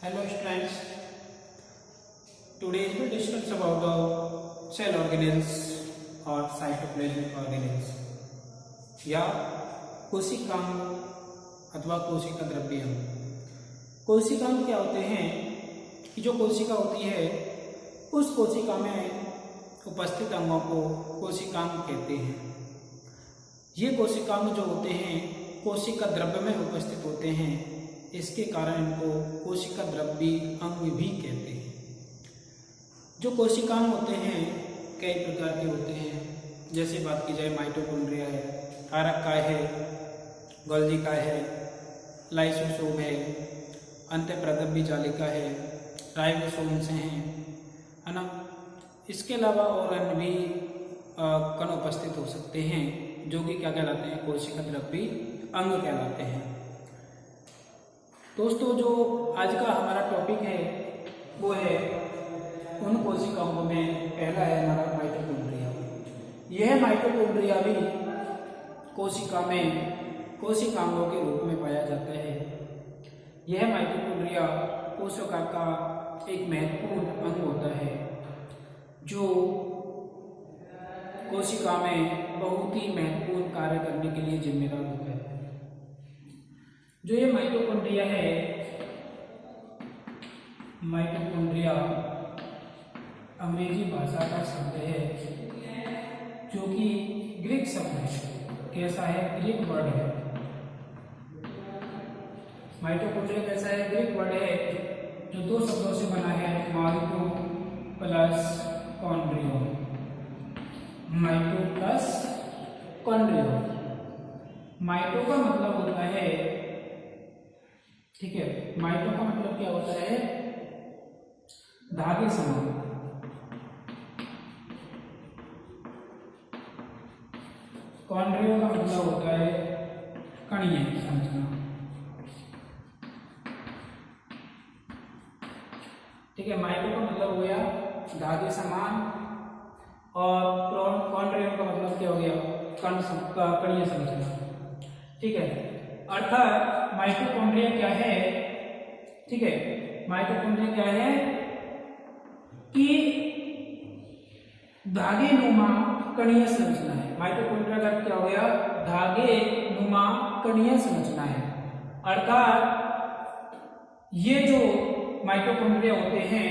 Hello students, today we discuss about the cell organelles or cytoplasmic organelles या कोशिकांग अथवा कोशिका द्रव्य। कोशिकांग क्या होते हैं कि जो कोशिका होती है उस कोशिका में उपस्थित अंगों को कोशिकांग कहते हैं। ये कोशिकांग जो होते हैं कोशिका द्रव्य में उपस्थित होते हैं, इसके कारण इनको कोशिका द्रव्य अंग भी कहते हैं। जो कोशिकांग होते हैं कई प्रकार के होते हैं, जैसे बात की जाए माइटोकॉन्ड्रिया है, कारक है, गोल्गी है, लाइसोसोम है, अंतःप्रद्रव्य जालिका है, राइबोसोम्स हैं, है ना। इसके अलावा और अन्य भी कण उपस्थित हो सकते हैं जो कि क्या कहलाते हैं, कोशिका द्रव्य अंग कहलाते हैं। दोस्तों, जो आज का हमारा टॉपिक है वो है उन कोशिकाओं में पहला है हमारा माइटोकॉन्ड्रिया। यह माइटोकॉन्ड्रिया भी कोशिका में कोशिकांगों के रूप में पाया जाता है। यह माइटोकॉन्ड्रिया कोशिका का एक महत्वपूर्ण अंग होता है जो कोशिका में बहुत ही महत्वपूर्ण कार्य करने के लिए जिम्मेदार होता है। जो ये माइटोकॉन्ड्रिया है, माइटोकॉन्ड्रिया अंग्रेजी भाषा का शब्द है जो कि ग्रीक शब्द है। कैसा है? ग्रीक वर्ड है। माइटोकॉन्ड्रिया कैसा है? ग्रीक वर्ड है जो दो शब्दों से बना है, माइटो प्लस कॉन्ड्रियो। माइटो प्लस कॉन्ड्रियो। माइटो का मतलब होता है, ठीक है, माइटो का मतलब क्या होता है? धागे समान। कॉन्ड्रियो का मतलब होता है कणीय संरचना। ठीक है, माइटो का मतलब हो गया धागे समान और कॉन्ड्रियो का मतलब क्या हो गया? कणीय संरचना। ठीक है, अर्थात माइटोकॉन्ड्रिया क्या है? ठीक है, माइटोकॉन्ड्रिया क्या है कि धागे नुमा कणीय संरचना है। माइटोकॉन्ड्रिया का क्या हो गया? धागे नुमा कणीय संरचना है। अर्थात ये जो माइटोकॉन्ड्रिया होते हैं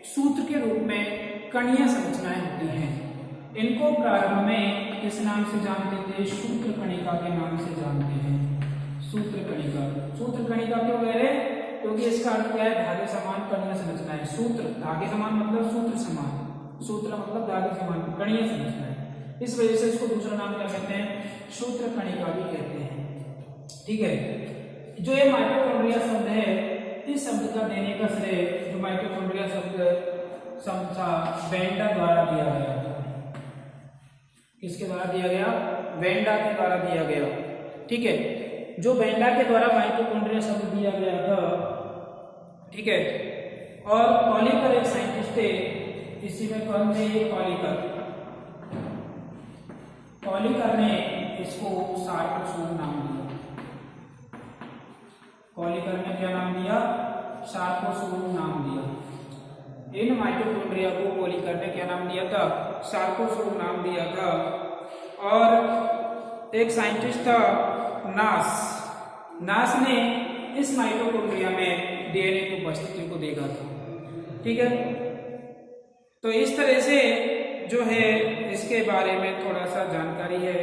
सूत्र के रूप में कणीय संरचनाएं होती हैं। इनको प्रारंभ में किस नाम से जानते थे? सूत्र कणिका के नाम से जानते हैं। सूत्र कणिका। सूत्र कणिका क्यों कह रहे? क्योंकि इसका अर्थ क्या है? धागे समान कणीय संरचना है। सूत्र धागे समान मतलब सूत्र समान, सूत्र मतलब धागे समान कणीय संरचना है। इस वजह से इसको दूसरा नाम क्या कहते हैं? सूत्र कणिका भी कहते हैं। ठीक है, जो ये माइटोकॉन्ड्रिया शब्द है, इस शब्द का देने का श्रेय जो माइटोकॉन्ड्रिया शब्द वेंडा द्वारा दिया गया था। किसके द्वारा दिया गया? वेंडा के द्वारा दिया गया। ठीक है, जो वेंडा के द्वारा माइटोकॉन्ड्रिया शब्द दिया गया था। ठीक है, और कॉलिकर एक साइंटिस्ट थे, इसी में कौन थे? कॉलिकर। कॉलिकर ने इसको सार्कोसोम नाम दिया। कॉलिकर ने क्या नाम दिया? सार्कोसोम नाम दिया। इन माइटोकॉन्ड्रिया को कॉलिकर ने क्या नाम दिया था? सार्कोसोम नाम दिया था। और एक साइंटिस्ट था नास ने इस माइटोकॉन्ड्रिया में डीएनए की उपस्थिति को देखा था। ठीक है, तो इस तरह से जो है इसके बारे में थोड़ा सा जानकारी है।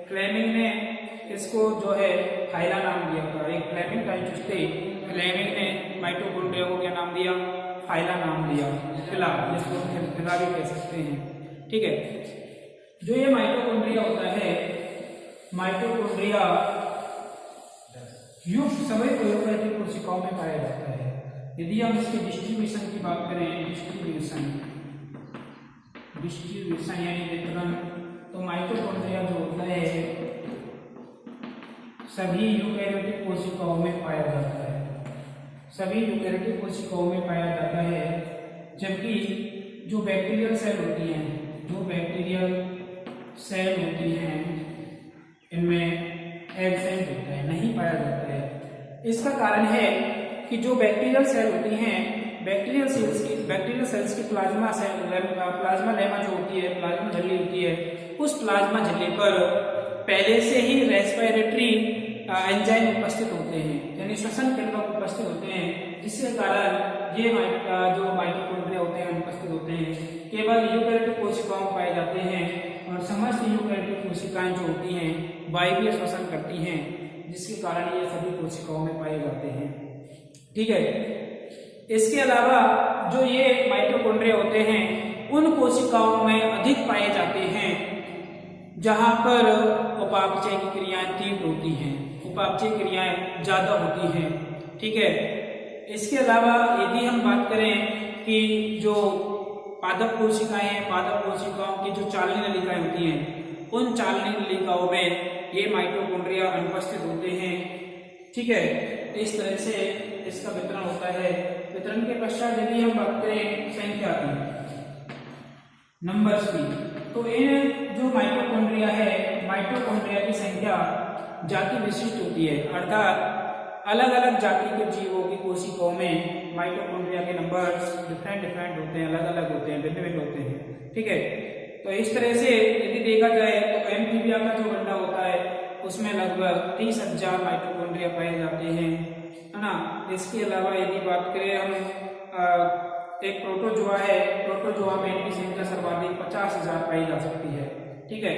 फ्लेमिंग ने इसको जो है फाइला नाम दिया था। एक फ्लेमिंग साइंटिस्ट थे, फ्लेमिंग ने माइटोकॉन्ड्रिया को क्या नाम दिया? फाइला नाम दिया। फिला, जिसको फिला भी कह सकते हैं। ठीक है, जो ये माइटोकॉन्ड्रिया होता है, माइटोकॉन्ड्रिया युक्त सभी प्रयोगरत कोशिकाओं में पाया जाता है। यदि हम इसके डिस्ट्रीब्यूशन की बात करें, डिस्ट्रीब्यूशन यानी वितरण, तो माइटोकॉन्ड्रिया जो होता है सभी यूकेरियोटिक कोशिकाओं में पाया जाता है। सभी यूकेरियोटिक कोशिकाओं में पाया जाता है, जबकि जो बैक्टीरियल सेल होती हैं, इनमें एब्सेंट होता है, नहीं पाया जाता है। इसका कारण है कि जो बैक्टीरियल सेल होती हैं, बैक्टीरियल सेल्स की प्लाज्मा लेमा जो होती है, प्लाज्मा झिल्ली होती है, उस प्लाज्मा झिल्ली पर पहले से ही रेस्पिरेटरी एंजाइम उपस्थित होते हैं, यानी श्वसन केंद्र उपस्थित होते हैं, जिसके कारण ये जो माइटोकॉन्ड्रिया होते हैं उपस्थित होते हैं। केवल यूकेरियोटिक कोशिकाओं पाए जाते हैं और समस्त यूकेरियोटिक कोशिकाएं जो होती हैं वायवीय श्वसन करती हैं, जिसके कारण ये सभी कोशिकाओं में पाए जाते हैं। ठीक है, इसके अलावा जो ये माइटोकॉन्ड्रिया होते हैं उन कोशिकाओं में अधिक पाए जाते हैं जहां पर उपापचय की क्रियाएं तीव्र होती हैं, उपापचय क्रियाएं ज्यादा होती हैं। ठीक है, इसके अलावा यदि हम बात करें कि जो पादप कोशिकाओं की जो चालनी नलिकाएं होती हैं, उन चालनी नलिकाओं में ये माइटोकॉन्ड्रिया अनुपस्थित होते हैं। ठीक है, इस तरह से इसका वितरण होता है। वितरण के पश्चात यदि हम बात करें संख्या की, नंबर्स की, तो इन जो माइटोकॉन्ड्रिया है, माइटोकॉन्ड्रिया की संख्या जाति विशिष्ट होती है, अर्थात अलग अलग जाति के जीवों की कोशिकाओं में माइटोकॉन्ड्रिया के नंबर्स डिफरेंट होते हैं, अलग अलग होते हैं, भिन्न होते हैं। ठीक है, तो इस तरह से यदि देखा जाए तो एम्फीबिया का जो गंडा होता है उसमें लगभग 30,000 माइटोकॉन्ड्रिया पाए जाते हैं, है ना। इसके अलावा यदि बात करें हम एक प्रोटोजोआ है, प्रोटोजोआ में इनकी संख्या सर्वाधिक 50,000 पाई जा सकती है। ठीक है,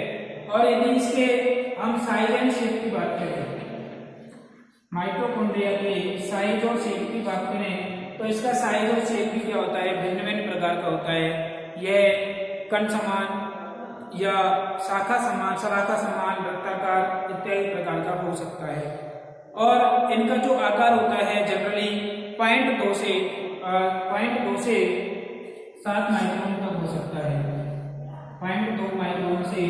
और यदि इसके हम साइज एंड शेप की बात करें, माइटोकॉन्ड्रिया के साइज और शेप की बात करें तो इसका साइज और शेप भी क्या होता है, भिन्न प्रकार का होता है। यह कण समान या शाखा समान, वृत्ताकार इत्यादि प्रकार का हो सकता है। और इनका जो आकार होता है जनरली 0.2 से 7 माइक्रोन तक हो सकता है, 0.2 माइक्रोन से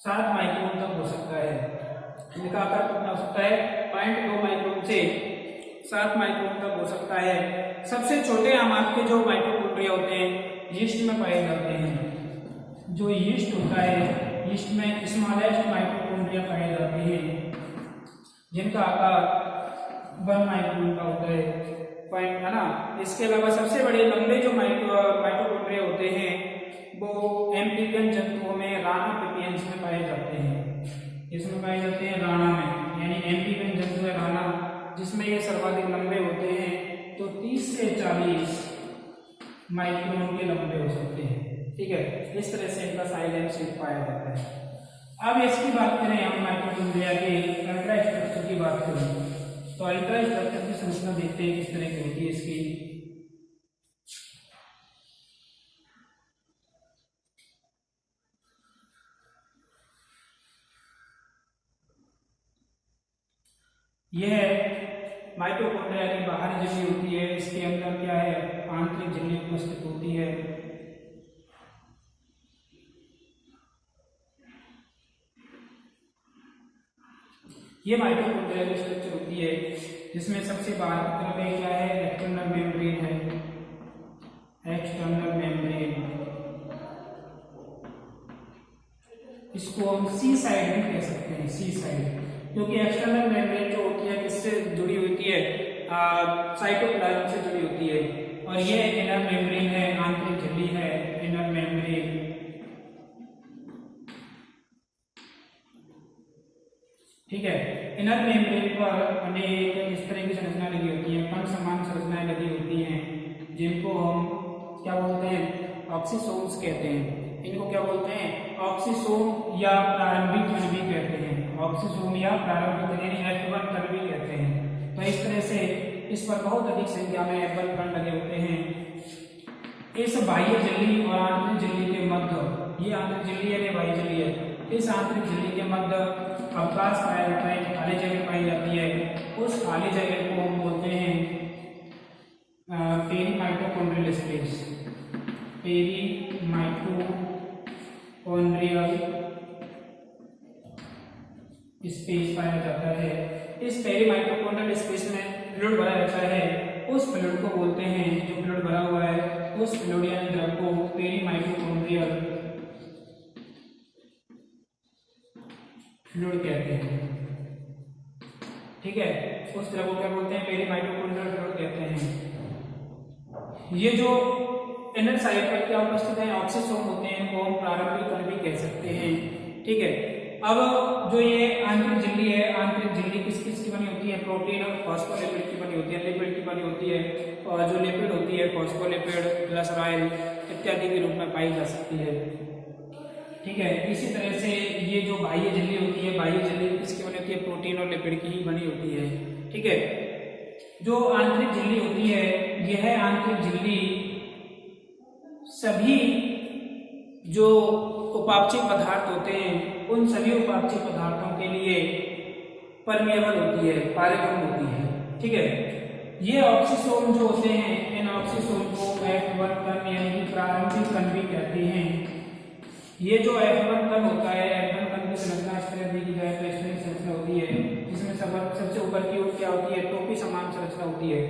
7 माइक्रोन तक हो सकता है। इनका आकार कितना हो सकता है, 0.2 माइक्रोन से 7 माइक्रोन तक हो सकता है। सबसे छोटे आमाप के जो माइटोकॉन्ड्रिया होते हैं यीस्ट में पाए जाते हैं। जो यीस्ट होता है, यीस्ट में स्मॉलेस्ट माइटोकॉन्ड्रिया पाए जाते हैं, जिनका आकार 1 माइक्रोन का होता है ना। इसके अलावा सबसे बड़े लंबे जो माइटोकॉन्ड्रिया होते हैं वो एम्फीबियन जंतुओं में राना पेपियंस में पाए जाते हैं। इसमें पाए जाते हैं राना में, यानी एम्फीबियन जंतु है राना, जिसमें ये सर्वाधिक लंबे होते हैं, तो 30 से 40 माइक्रोन के लंबे हो सकते हैं। ठीक है, इस तरह से इनका साइज एंड शेप पाया जाता है। अब इसकी बात करें हम माइटोकॉन्ड्रिया के अल्ट्रा स्ट्रक्चर की बात करें तो अल्ट्रा स्ट्रक्चर की संरचना देखते हैं किस तरह की होती है इसकी। यह माइटोकॉन्ड्रिया की बाहरी झिल्ली होती है, इसके अंदर क्या है, आंतरिक झिल्ली उपस्थित होती है। ये माइटोकॉन्ड्रिया की स्ट्रक्चर होती है, जिसमें सबसे बाहर की तरफ क्या है, एक्सटर्नल मेम्ब्रेन है, एक्सटर्नल मेम्ब्रेन। इसको हम सी साइड भी कह सकते हैं, सी साइड, क्योंकि एक्सटर्नल मेम्ब्रेन जो होती है किससे जुड़ी होती है, साइटोप्लाज्म से जुड़ी होती है। और ये इनर मेम्ब्रेन है, आंतरिक झिल्ली है, इनर मेम्ब्रेन। ठीक है, इनर मेम्ब्रेन पर अनेक इस तरह की संरचना लगी होती है, कण समान संरचनाएं लगी होती हैं, जिनको हम क्या बोलते हैं, ऑक्सीसोम्स कहते हैं। इनको क्या बोलते हैं, ऑक्सीसोम या प्रारंभिक कण भी कहते हैं, ऑक्सीसोम या प्रारंभिक कण यानी F1 कण भी कहते हैं। तो इस तरह से इस पर बहुत अधिक संख्या में F1 कण लगे होते हैं। इस बाह्य झिल्ली और आंतरिक झिल्ली के मध्य, ये आंतरिक झिल्ली है, ये बाह्य झिल्ली है, इस आंतरिक झिल्ली के मध्य अवकाश पाया जाता है, खाली जगह पाई जाती है। उस खाली जगह को हम बोलते हैं पेरीमाइटोकॉन्ड्रियल स्पेस, पेरीमाइटोकॉन्ड्रियल स्पेस पाया जाता है। इस पेरीमाइटोकॉन्ड्रियल स्पेस में फ्लूइड भरा रहता है, उस फ्लूइड को बोलते हैं, जो फ्लूइड भरा हुआ है उस फ्लूइड यानी द्रव को पेरीमाइटोकॉन्ड्रियल फ्लूइड कहते हैं। ठीक है, उस तरह को क्या बोलते हैं, पेरी माइटोकॉन्ड्रियल फ्लूइड कहते हैं। ये जो इनर साइड पर क्या उपस्थित है, ऑक्सीसोम होते हैं, इनको हम प्रारंभिक कण भी कह सकते हैं। ठीक है, अब जो ये आंतरिक झिल्ली है, आंतरिक झिल्ली किस किस की बनी होती है, प्रोटीन और फॉस्फोलिपिड की बनी होती है, लिपिड की बनी होती है, और जो लिपिड होती है फॉस्फोलिपिड, ग्लिसरॉल इत्यादि के रूप में पाई जा सकती है। ठीक है, इसी तरह से ये जो बाह्य झिल्ली होती है, बाह्य झिल्ली किसकी बनी होती है, प्रोटीन और लिपिड की ही बनी होती है। ठीक है, जो आंतरिक झिल्ली होती है, यह आंतरिक झिल्ली सभी जो उपापचय पदार्थ होते हैं, उन सभी उपापचय पदार्थों के लिए परमेबल होती है, पारगम्य होती है। ठीक है, ये ऑक्सीसोम जो होते हैं, इन ऑक्सीसोम को F1 कण यानी कि प्रारंभिक कण भी कहते हैं। ये जो F1 कण होता है, F1 कण की संरचना इस तरह दी जाए तो इस तरह की संरचना होती है, जिसमें सबसे ऊपर की ओर क्या होती है, टोपी समान संरचना होती है।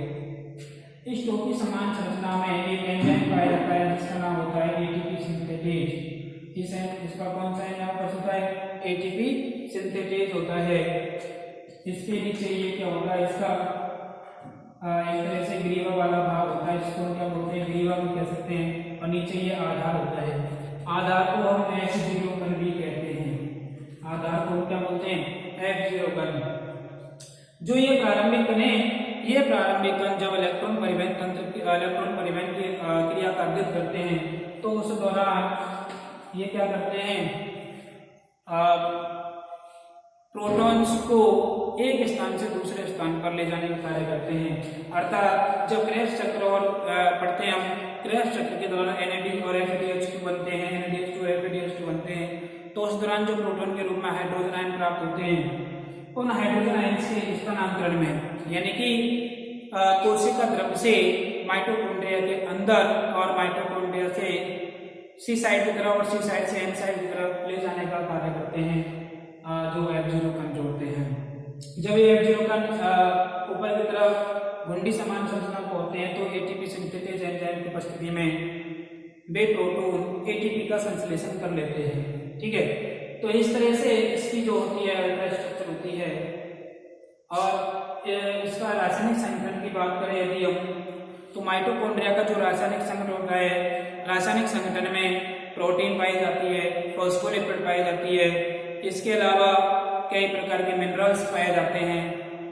इस टोपी समान संरचना में एक एंजाइम पाया जाता है जिसका नाम होता है एटीपी सिंथेटेज। इसका कौन सा एंजाइम प्रस्तुत होता है, एटीपी सिंथेटेज होता है। इसके नीचे ये क्या होता है, इसका एक तरह से ग्रीवा वाला भाग होता है, इसको क्या बोलते हैं, ग्रीवा भी कह सकते हैं, और नीचे ये आधार होता है। आधार को हम F0 कण भी कहते हैं। आधार को क्या बोलते हैं, F0 कण। जो ये प्रारंभिक कण है, ये प्रारंभिक कण जब इलेक्ट्रॉन परिवहन तंत्र की इलेक्ट्रॉन परिवहन की क्रिया का अध्ययन करते हैं, तो उस दौरान ये क्या करते हैं, प्रोटॉन्स को एक स्थान से दूसरे स्थान पर ले जाने का कार्य करते हैं। अर्थात जब क्रेब्स चक्र और पढ़ते हैं हम, क्रेब्स चक्र के दौरान NAD और FADH2 बनते हैं, NADH2 और FADH2 बनते हैं, तो उस दौरान जो प्रोटॉन के रूप में हाइड्रोजन आयन प्राप्त होते हैं, उन हाइड्रोजन आयन से स्थानांतरण में, यानी कि कोशिका द्रव्य से माइटोकॉन्ड्रिया के अंदर और माइटोकॉन्ड्रिया से सी साइड की तरफ और सी साइड से एन साइड की तरफ ले जाने का कार्य करते हैं, जो F0 कण जोड़ते हैं। जब ये F0 कण ऊपर की तरफ घुंडी समान संरचना को होते हैं, तो एटीपी सिंथेटेज एंजाइम की उपस्थिति में वे प्रोटॉन एटीपी का संश्लेषण कर लेते हैं। ठीक है, तो इस तरह से इसकी जो होती है अल्ट्रा स्ट्रक्चर होती है। और इसका रासायनिक संगठन की बात करें यदि हम, तो माइटोकॉन्ड्रिया का जो रासायनिक संगठन होता है, रासायनिक संगठन में प्रोटीन पाई जाती है, फॉस्फोलिपिड पाई जाती है, इसके अलावा कई प्रकार के मिनरल्स पाए जाते हैं,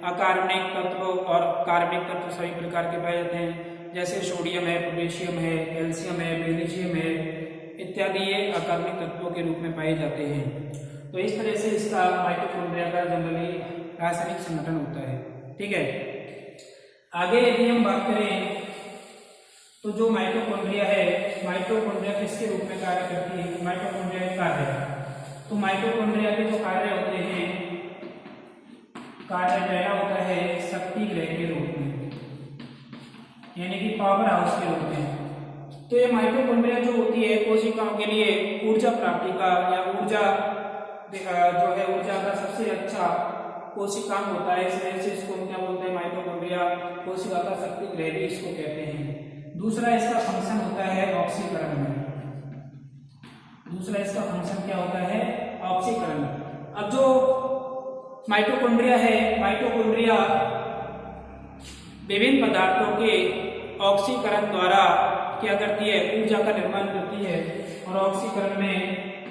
अकार्बनिक तत्व और कार्बनिक तत्व सभी प्रकार के पाए जाते हैं, जैसे सोडियम है, पोटेशियम है, कैल्शियम है, मैग्नीशियम है इत्यादि, ये अकार्बनिक तत्वों के रूप में पाए जाते हैं। तो इस तरह से इसका माइटोकॉन्ड्रिया का जनरली रासायनिक संगठन होता है। ठीक है, आगे यदि हम बात करें तो जो माइटोकॉन्ड्रिया है, माइटोकॉन्ड्रिया किसके रूप में कार्य करती है, माइटोकॉन्ड्रिया के कार्य। तो माइटोकॉन्ड्रिया के जो कार्य होते हैं, कार्य पहला होता है शक्ति गृह के रूप में, यानी कि पावर हाउस के रूप में। तो ये माइटोकॉन्ड्रिया जो होती है कोशिकाओं के लिए ऊर्जा प्राप्ति का या ऊर्जा जो है ऊर्जा का सबसे अच्छा कोशिकांग होता है, इसलिए से इसको क्या बोलते हैं, माइटोकॉन्ड्रिया कोशिका का शक्ति गृह भी इसको कहते हैं। दूसरा इसका फंक्शन होता है ऑक्सीकरण में। दूसरा इसका फंक्शन क्या होता है, ऑक्सीकरण। अब जो माइटोकॉन्ड्रिया है, माइटोकॉन्ड्रिया विभिन्न पदार्थों के ऑक्सीकरण द्वारा क्या करती है, ऊर्जा का निर्माण करती है। और ऑक्सीकरण में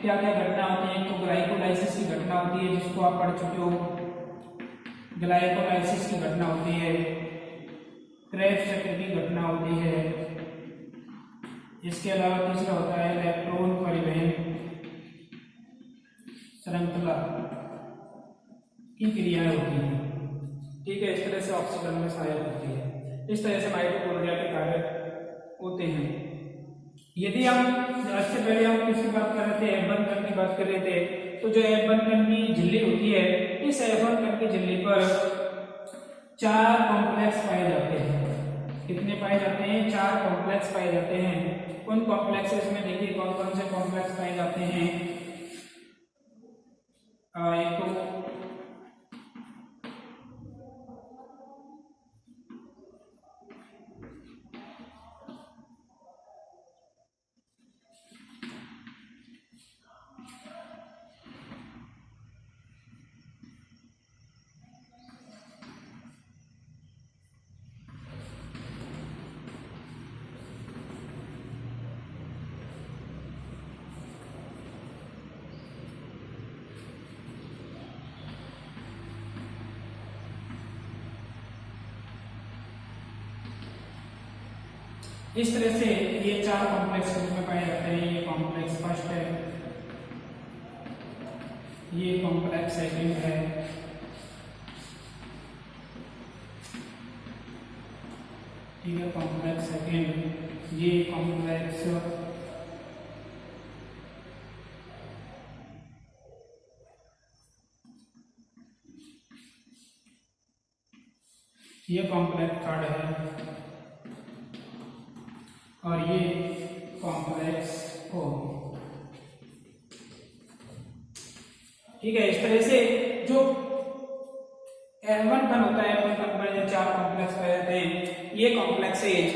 क्या क्या घटना होती है, तो ग्लाइकोलाइसिस की घटना होती है, जिसको आप पढ़ चुके हो, ग्लाइकोलाइसिस की घटना होती है, क्रेब्स चक्र की घटना होती है। इसके अलावा तीसरा होता है इलेक्ट्रॉन परिवहन श्रृंखला की क्रियाएं होती हैं। ठीक है, इस तरह से ऑक्सीकरण में सहायक होती है। इस तरह से माइटोकॉन्ड्रिया के कार्य होते हैं। यदि हम इससे पहले हम किसकी बात कर रहे थे, F1 कण की बात कर रहे थे, तो जो F1 कण की झिल्ली होती है, इस F1 कण की झिल्ली पर 4 कॉम्प्लेक्स पाए जाते हैं। कितने पाए जाते हैं, 4 कॉम्प्लेक्स पाए जाते हैं। उन कॉम्प्लेक्सेस में देखिए कौन कौन से कॉम्प्लेक्स पाए जाते हैं। एक तो इस तरह से ये 4 कॉम्प्लेक्स के रूप में पाए जाते हैं। ये कॉम्प्लेक्स फर्स्ट है, ये कॉम्प्लेक्स सेकंड है, ठीक है, कॉम्प्लेक्स सेकंड, ये कॉम्प्लेक्स ये कॉम्प्लेक्स थर्ड है और ये कॉम्प्लेक्स फोर्थ। ठीक है, इस तरह से जो L1 कण होता है, L1 कण में 4 कॉम्प्लेक्स पाए जाते हैं। ये कॉम्प्लेक्सेज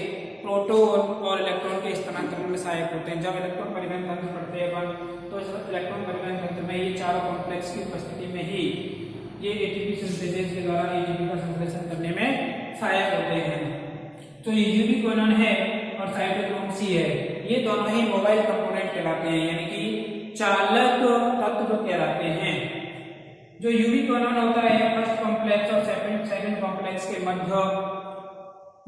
प्रोटॉन और इलेक्ट्रॉन के स्थानांतरण में सहायक होते हैं। जब इलेक्ट्रॉन परिवहन तंत्र पढ़ते हैं अपन, तो इस इलेक्ट्रॉन परिवहन तंत्र में ये चारों कॉम्प्लेक्स की उपस्थिति में ही ये एटीपी सिंथेसिस के द्वारा एटीपी का संश्लेषण करने में सहायक होते हैं। तो ये यूबीक्विनोन है और साइटोक्रोम सी है, ये दोनों ही मोबाइल कंपोनेंट कहलाते हैं, यानी कि चालक तत्व कहलाते हैं। जो यूबीक्विनोन होता है फर्स्ट कॉम्प्लेक्स और सेकंड कॉम्प्लेक्स के मध्य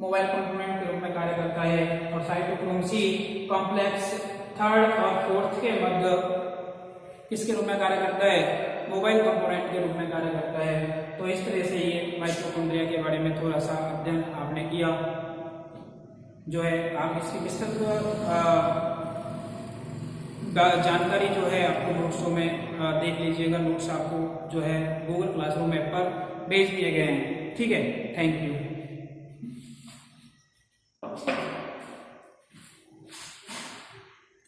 मोबाइल कंपोनेंट के रूप में कार्य करता है, और साइटोक्रोम सी कॉम्प्लेक्स थर्ड और फोर्थ के मध्य किसके रूप में कार्य करता है, मोबाइल कंपोनेंट के रूप में कार्य करता है। तो इस तरह से ये माइटोकॉन्ड्रिया के बारे में थोड़ा सा अध्ययन आपने किया। जो है आप इसकी विस्तृत जानकारी जो है आपको नोट्सों में देख लीजिएगा। नोट्स आपको जो है गूगल क्लासरूम ऐप पर भेज दिए गए हैं। ठीक है, थैंक यू।